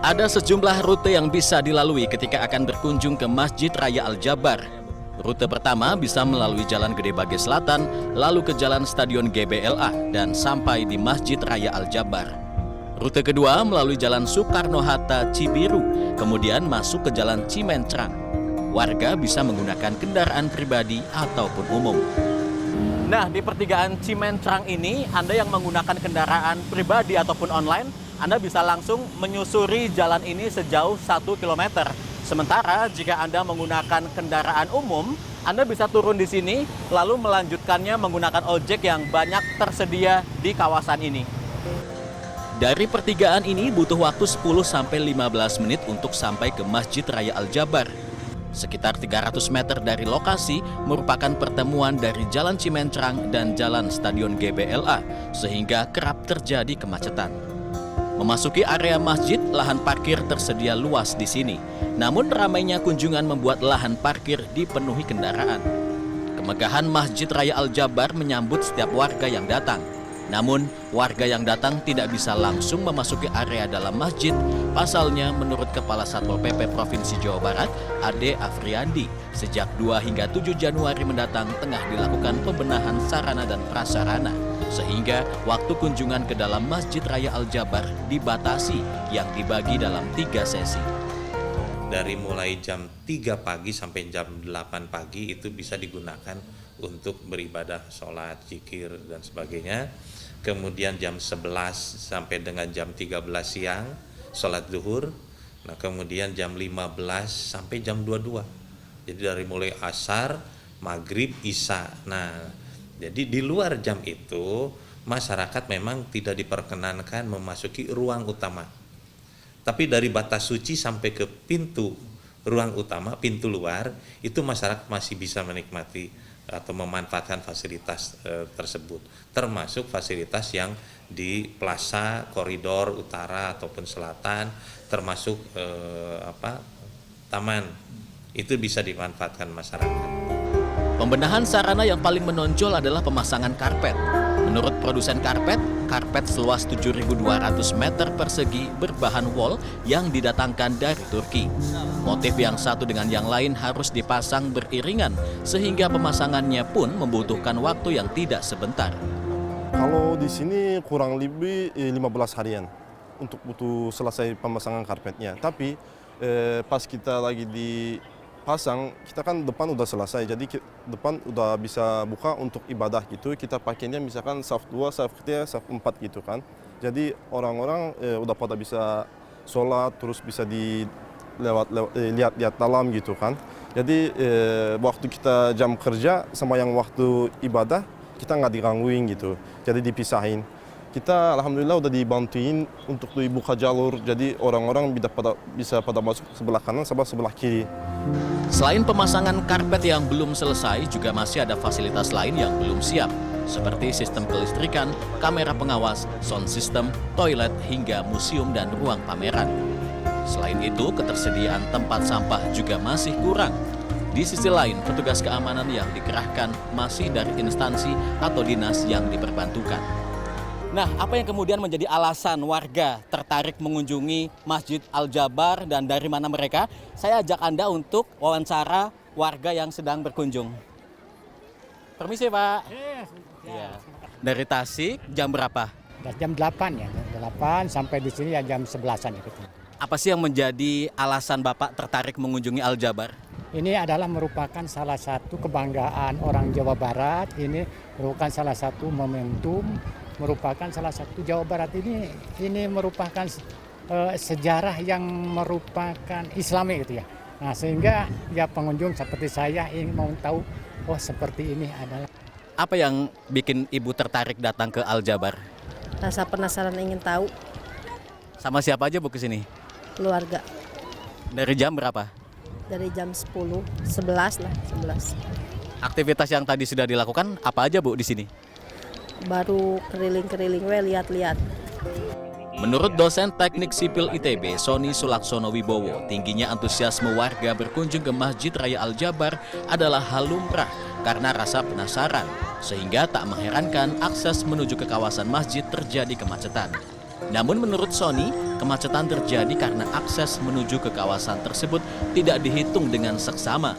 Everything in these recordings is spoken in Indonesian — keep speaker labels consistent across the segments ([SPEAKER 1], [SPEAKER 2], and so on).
[SPEAKER 1] Ada sejumlah rute yang bisa dilalui ketika akan berkunjung ke Masjid Raya Al-Jabar. Rute pertama bisa melalui Jalan Gede Bage Selatan, lalu ke Jalan Stadion GBLA, dan sampai di Masjid Raya Al-Jabar. Rute kedua melalui Jalan Soekarno-Hatta Cibiru, kemudian masuk ke Jalan Cimencrang. Warga bisa menggunakan kendaraan pribadi ataupun umum. Nah, di pertigaan Cimencrang ini, Anda yang menggunakan kendaraan pribadi ataupun online, Anda bisa langsung menyusuri jalan ini sejauh 1 km. Sementara jika Anda menggunakan kendaraan umum, Anda bisa turun di sini lalu melanjutkannya menggunakan ojek yang banyak tersedia di kawasan ini. Dari pertigaan ini butuh waktu 10-15 menit untuk sampai ke Masjid Raya Al-Jabar. Sekitar 300 meter dari lokasi merupakan pertemuan dari Jalan Cimencrang dan Jalan Stadion GBLA, sehingga kerap terjadi kemacetan. Memasuki area masjid, lahan parkir tersedia luas di sini. Namun ramainya kunjungan membuat lahan parkir dipenuhi kendaraan. Kemegahan Masjid Raya Al-Jabar menyambut setiap warga yang datang. Namun, warga yang datang tidak bisa langsung memasuki area dalam masjid. Pasalnya, menurut Kepala Satpol PP Provinsi Jawa Barat, Ade Afriandi, sejak 2 hingga 7 Januari mendatang tengah dilakukan pembenahan sarana dan prasarana. Sehingga waktu kunjungan ke dalam Masjid Raya Al-Jabar dibatasi yang dibagi dalam 3 sesi.
[SPEAKER 2] Dari mulai jam 3 pagi sampai jam 8 pagi itu bisa digunakan untuk beribadah, sholat, zikir, dan sebagainya. Kemudian jam 11 sampai dengan jam 13 siang, sholat zuhur. Nah, kemudian jam 15 sampai jam 22. Jadi dari mulai asar, maghrib, isya. Nah, jadi di luar jam itu, masyarakat memang tidak diperkenankan memasuki ruang utama. Tapi dari batas suci sampai ke pintu ruang utama, pintu luar, itu masyarakat masih bisa menikmati atau memanfaatkan fasilitas tersebut. Termasuk fasilitas yang di plaza, koridor utara ataupun selatan, termasuk taman. Itu bisa dimanfaatkan masyarakat.
[SPEAKER 1] Pembenahan sarana yang paling menonjol adalah pemasangan karpet. Menurut produsen karpet, karpet seluas 7.200 meter persegi berbahan wol yang didatangkan dari Turki. Motif yang satu dengan yang lain harus dipasang beriringan, sehingga pemasangannya pun membutuhkan waktu yang tidak sebentar.
[SPEAKER 3] Kalau di sini kurang lebih 15 harian untuk butuh selesai pemasangan karpetnya. Tapi pas kita lagi dipasang, kita kan depan udah selesai, jadi depan udah bisa buka untuk ibadah gitu. Kita pakainya misalkan saf 2, saf 3, saf 4 gitu kan. Jadi orang-orang udah pada bisa sholat, terus bisa lihat dalam gitu kan. Jadi waktu kita jam kerja sama yang waktu ibadah, kita nggak digangguin gitu. Jadi dipisahin. Kita alhamdulillah udah dibantuin untuk dibuka jalur, jadi orang-orang bisa pada masuk sebelah kanan sama sebelah kiri.
[SPEAKER 1] Selain pemasangan karpet yang belum selesai, juga masih ada fasilitas lain yang belum siap, seperti sistem kelistrikan, kamera pengawas, sound system, toilet, hingga museum dan ruang pameran. Selain itu, ketersediaan tempat sampah juga masih kurang. Di sisi lain, petugas keamanan yang dikerahkan masih dari instansi atau dinas yang diperbantukan. Nah, apa yang kemudian menjadi alasan warga tertarik mengunjungi Masjid Al-Jabar dan dari mana mereka? Saya ajak Anda untuk wawancara warga yang sedang berkunjung. Permisi, Pak. Iya. Dari Tasik jam berapa?
[SPEAKER 4] Jam 8 ya, jam 8 sampai di sini ya jam 11-an ya.
[SPEAKER 1] Apa sih yang menjadi alasan Bapak tertarik mengunjungi Al-Jabar?
[SPEAKER 4] Ini adalah merupakan salah satu kebanggaan orang Jawa Barat, ini merupakan salah satu momentum, merupakan salah satu Jawa Barat ini merupakan sejarah yang merupakan Islami gitu ya. Nah, sehingga ya pengunjung seperti saya ingin mau tahu, oh seperti ini adalah.
[SPEAKER 1] Apa yang bikin Ibu tertarik datang ke Al-Jabar?
[SPEAKER 5] Rasa penasaran ingin tahu.
[SPEAKER 1] Sama siapa aja Bu ke sini?
[SPEAKER 5] Keluarga.
[SPEAKER 1] Dari jam berapa?
[SPEAKER 5] Dari jam 10, 11 lah, 11.
[SPEAKER 1] Aktivitas yang tadi sudah dilakukan apa aja Bu di sini?
[SPEAKER 5] Baru keliling-keliling lihat-lihat.
[SPEAKER 1] Menurut dosen Teknik Sipil ITB, Sony Sulaksono Wibowo, tingginya antusiasme warga berkunjung ke Masjid Raya Al-Jabar adalah hal lumrah karena rasa penasaran, sehingga tak mengherankan akses menuju ke kawasan masjid terjadi kemacetan. Namun menurut Sony, kemacetan terjadi karena akses menuju ke kawasan tersebut tidak dihitung dengan seksama.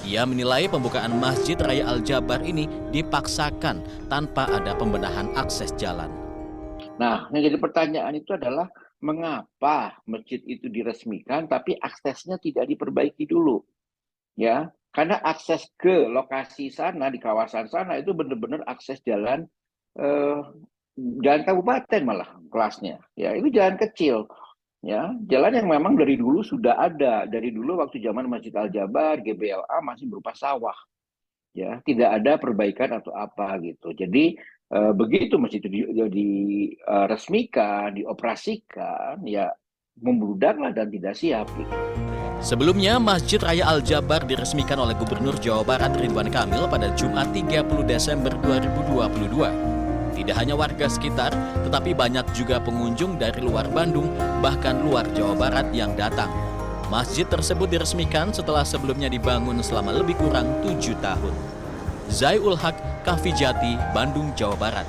[SPEAKER 1] Ia menilai pembukaan Masjid Raya Al-Jabar ini dipaksakan tanpa ada pembenahan akses jalan.
[SPEAKER 6] Nah, yang jadi pertanyaan itu adalah mengapa masjid itu diresmikan tapi aksesnya tidak diperbaiki dulu? Ya, karena akses ke lokasi sana di kawasan sana itu benar-benar akses jalan jalan kabupaten malah kelasnya. Ya, itu jalan kecil. Ya, jalan yang memang dari dulu sudah ada. Dari dulu waktu zaman Masjid Al-Jabar, GBLA masih berupa sawah. Ya, tidak ada perbaikan atau apa gitu. Jadi begitu masjid itu diresmikan, dioperasikan, ya membludaklah dan tidak siap. Gitu.
[SPEAKER 1] Sebelumnya, Masjid Raya Al-Jabar diresmikan oleh Gubernur Jawa Barat Ridwan Kamil pada Jumat 30 Desember 2022. Tidak hanya warga sekitar, tetapi banyak juga pengunjung dari luar Bandung, bahkan luar Jawa Barat yang datang. Masjid tersebut diresmikan setelah sebelumnya dibangun selama lebih kurang 7 tahun. Zai ul Haq, Kahfi Jati, Bandung, Jawa Barat.